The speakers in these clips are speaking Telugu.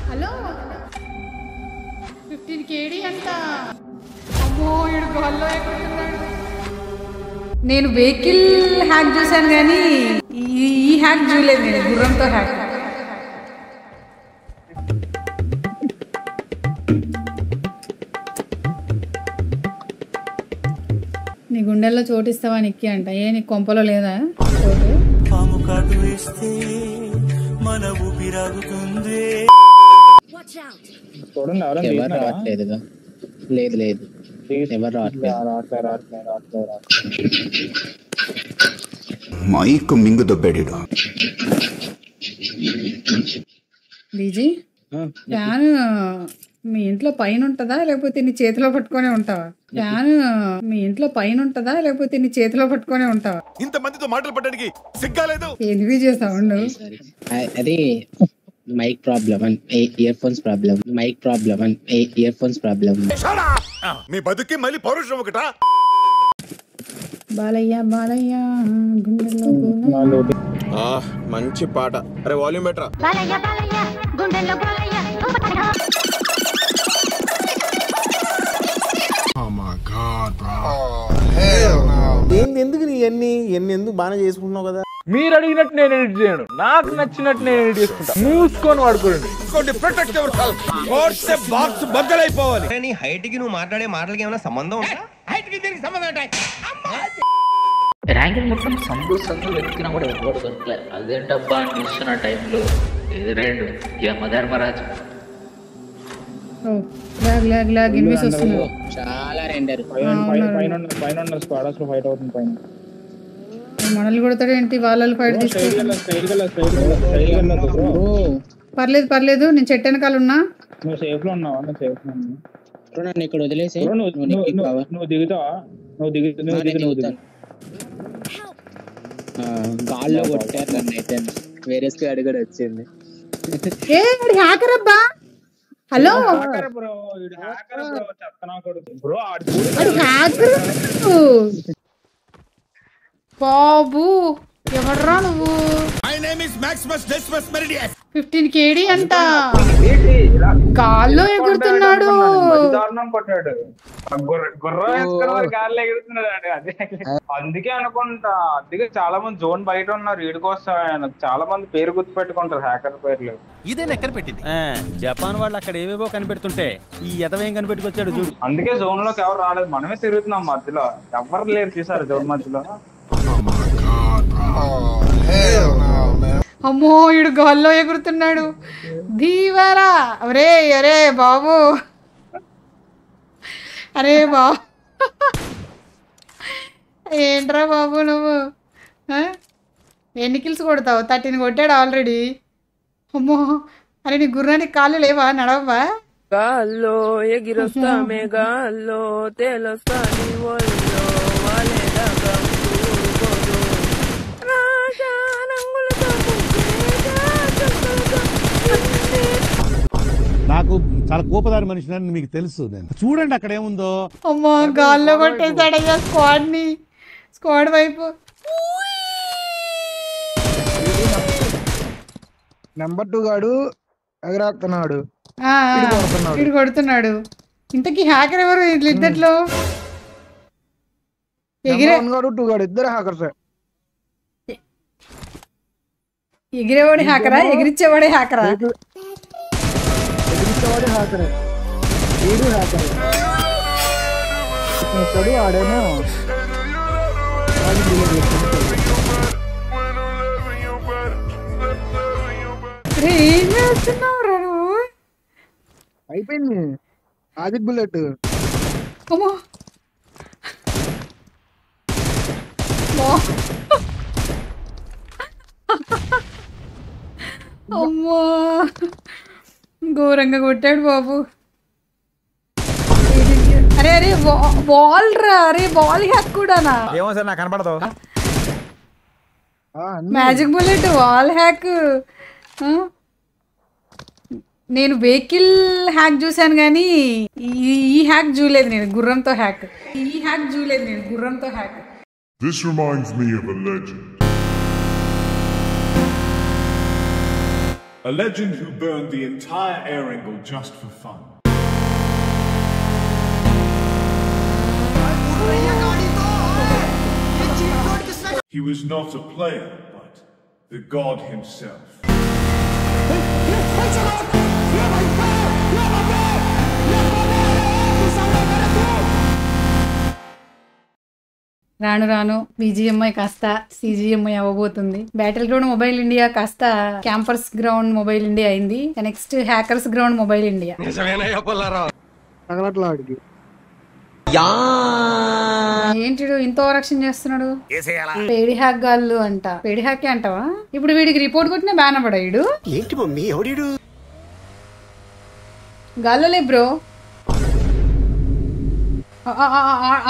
హలో 15 KD అంట. అమ్మో ఈడు గోల్లో ఎక్కుతున్నాడు. నేను వెహికల్ హ్యాక్ చూసాను కానీ ఈ హ్యాక్ చూడలేదు. నేను గుర్రంతో హ్యాక్. నీ గుండెల్లో చోటిస్తావా నిక్కి అంట. ఏ నీ కొంపలో లేదా చోటు? ఎవరు రావట్లేదుగా. లేదు లేదు ఎవరు రావట్లేదు. మైక్ మింగు దొబ్బెడు. బీజీ ఫ్యాన్ మీ ఇంట్లో పైన ఉంటుందా లేకపోతే నీ చేతిలో పట్టుకొని ఉంటావా? ఫ్యాన్ మీ ఇంట్లో పైన ఉంటుందా లేకపోతే నీ చేతిలో పట్టుకొని ఉంటావా? ఇంతమందితో మాటలు పడడానికి సిగ్గాలేదు. ఎందుకు చేస్తావు? అది mic problem and earphones problem. Mic problem and earphones problem. మీ బతుకి మళ్ళీ పౌరుషం ఒకటా? బాలయ్య బాలయ్య గుండెల్లో మంచి పాట. అరే వాల్యూమ్ బెటరా. ఎందుకు నీ ఎన్ని ఎందుకు బాగా చేసుకుంటున్నావు కదా? మీరు అడిగినట్టు నేను ఎడిట్ చేయను, నాకు నచ్చినట్టు నేను ఎడిట్ చేసుకుంటా. మూసుకొని వాడుకోండి. నీ హైట్ కి నువ్వు మాట్లాడే మాటలకి ఏమైనా సంబంధం ఉందా? హైట్ కి దీనికి సంబంధం ఉంటాయి. ర్యాంకింగ్ మొత్తం సందులు వెతికినా కూడా ఎవరు దొరకలేదు. అదేంటబ్బా అని చూస్తున్న టైంలో ఎదురేండు యమధర్మరాజు. చాలా రెండర్ మనల్ని కొడతాడు ఏంటి? వాళ్ళు ఫైట్ పర్లేదు పర్లేదు, నేను చెట్టు వెనకాల ఉన్నా. నన్ను ఇక్కడ వదిలేసి నువ్వు దిగుతావా? గాల్లో కొట్టారు నన్ను. అయితే వేరే స్క్వాడ్ కూడా వచ్చింది. హ్యాకర్ అబ్బా. హలో బాబు ఎవర్రా నువ్వు? 15 KD అంట. గాల్లో ఎగురుతున్నాడు. అందుకే అనుకుంటా. అందుకే చాలా మంది జోన్ బయట ఉన్నారు. వీడి కోసం చాలా మంది పేరు గుర్తు పెట్టుకుంటారు, హ్యాకర్ పేర్లు. ఇదే ఎక్కడ పెట్టింది? జపాన్ వాళ్ళు అక్కడ ఏవేవో కనిపెడుతుంటే ఈ ఎదవేం కనిపెట్టుకొచ్చాడు చూడు. అందుకే జోన్ లోకి ఎవరు రాలేదు, మనమే తిరుగుతున్నాం మధ్యలో. ఎవరు లేరు చూసారు జోన్ మధ్యలో. అమ్మో ఈడు గాల్లో ఎగురుతున్నాడు. ధీవరా. అరే అరే బాబు, అరే బాబు ఏంట్రా బాబు నువ్వు? ఎన్ని కిల్స్ కొడతావు? 13 కొట్టాడు ఆల్రెడీ. అమ్మో అరే నీ గుర్రానికి కాళ్ళు లేవా? నడవా? గాల్లో ఎగిరొస్తామే గాల్లో తేలొస్తా నీ ఒళ్ళో వాలేదాకా నాకు చాలా కోపదారి మనిషి అని మీకు తెలుసు. నేను చూడండి అక్కడ ఏముందో. అమ్మో గాల్లో కొట్టేశాడయ్యా స్క్వాడ్ వైపు. నెంబర్ 2 గాడు ఎగరాడుతున్నాడు. వీడు కొడుతున్నాడు. ఇంతకీ హ్యాకర్ ఎవరు ఇద్దట్లో? ఎగిరే 2 గాడు ఇద్దరు హ్యాకర్స్. ఎగిరేవాడే హ్యాకరా? ఎగిరిచ్చేవాడే హ్యాకరా? ఎగిరిచ్చేవాడే హ్యాకరే. వీడు హ్యాకర్. ఆడేమో ఏం చేస్తున్నావురా నువ్వు? అయిపోయింది ఆదిక్ బుల్లెట్. అమ్మో అమ్మో ఘోరంగా కొట్టాడు బాబు. అరే అరే బాల్ రా. అరే బాల్ హ్యాక్ కూడానా? ఏమో సార్ నాకు కనపడదు. Magic bullet wall hack. నేను వెహికల్ హ్యాక్ చూసాను కానీ ఈ హ్యాక్ చూడలేదు. నేను గుర్రంతో hack. This reminds me of a legend. A legend who burned the entire air angle just for fun. He was not a player, but the god himself. రాను రాను బీజీఎంఐ కాస్త సీజీఎంఐ అవ్వబోతుంది. బ్యాటిల్ గ్రౌండ్ మొబైల్ ఇండియా కాస్త క్యాంపస్ గ్రౌండ్ మొబైల్ ఇండియా అయింది. Next hackers ground mobile India. ఏంటిడు ఇంత ఓవరాక్షన్ చేస్తున్నాడు? పేడి హ్యాక్ గాళ్ళు అంట. పేడి హ్యాక్ అంటావా? ఇప్పుడు వీడికి రిపోర్ట్ కొట్టినా బ్యాన్ అవ్వడాడు. ఏంటి మమ్మీ ఎవడు గాల్లలే బ్రో.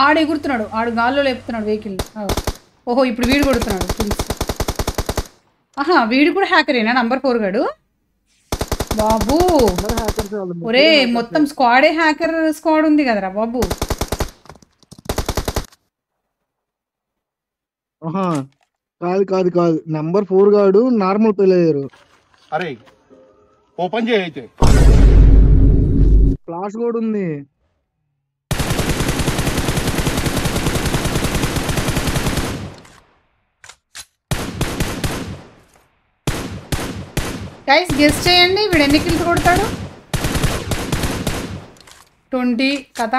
ఆడు ఎగురుతున్నాడు, ఆడు గాల్లో లేపుతున్నాడు వెహికల్. ఓహో ఇప్పుడు వీడు కొడుతున్నాడు. ఆహా వీడు కూడా హ్యాకరేనా నంబర్ 4 గాడు? బాబు ఒరే మొత్తం స్క్వాడే హ్యాకర్ స్క్వాడ్ ఉంది కదరా బాబు. కాదు కాదు కాదు నంబర్ 4 గాడు నార్మల్ ప్లేయర్. అరే ఓపెన్ చేయైతే ఫ్లాష్ కూడా ఉంది. గైస్ గెస్ చేయండి వీడు ఎన్ని కిల్స్ కొడతాడు? 20 కథ.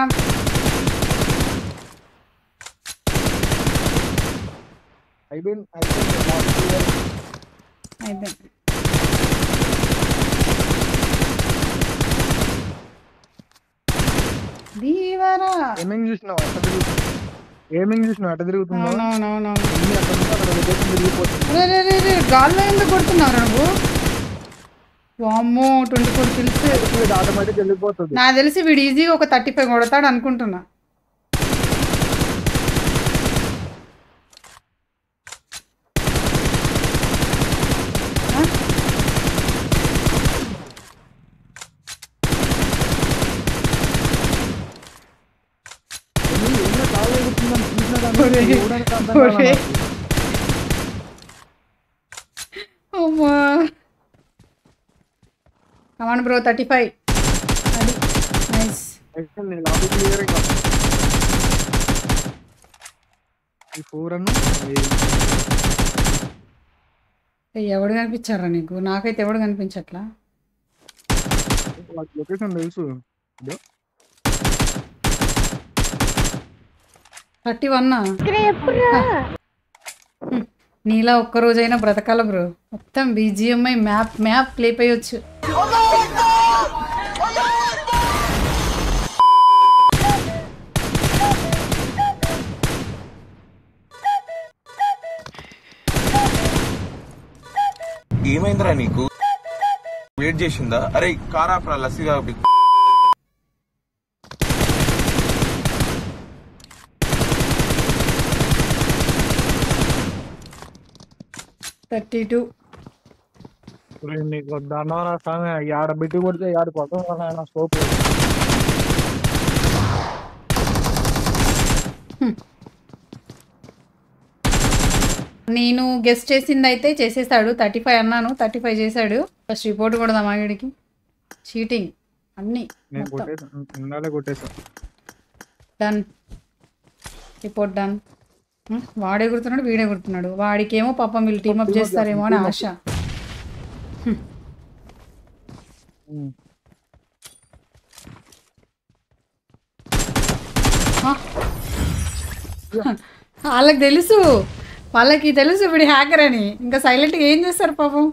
అయిపోయింది. ఏమింగ్ చూసినావు అట్ట తిరుగుతున్నా. గాల్లో ఎందుకు కొడుతున్నావు నువ్వు? వామ్మో 24 కిల్స్. ఆటోమేటిక్ వెళ్ళిపోతుంది. నాకు తెలిసి వీడు ఈజీగా ఒక 35 కొడతాడు అనుకుంటున్నా. అమ్మా కమాండ్ బ్రో 35. అది నైస్. ఎవడు కనిపించారా నీకు? నాకైతే ఎవడు కనిపించట్లా. లొకేషన్ తెలుసు. 31. నీలా ఒక్క రోజైనా బ్రతకాల బ్రో. మొత్తం బీజిఎంఐ మ్యాప్ ప్లే చేయొచ్చు. ఏమైందిరా నీకు? వెయిట్ చేసిందా? అరే కారా లస్సీగా 32. నీకు దండవరా స్వామి. ఆడ బిట్టి కొడితే ఆడ కొత్త స్కోప్. నేను గెస్ట్ చేసింది అయితే చేసేసాడు. 35 అన్నాను, 35 చేశాడు. ఫస్ట్ రిపోర్ట్ కొడదాం ఆగిడికి. చీటింగ్ అన్ని డన్. Report done. వాడే గుర్తున్నాడు, వీడే గుర్తున్నాడు. వాడికేమో పాపం వీళ్ళు టీమప్ చేస్తారేమో అని ఆశ. వాళ్ళకి తెలుసు వీడి హ్యాకర్ అని. ఇంకా సైలెంట్గా ఏం చేస్తారు పాపం.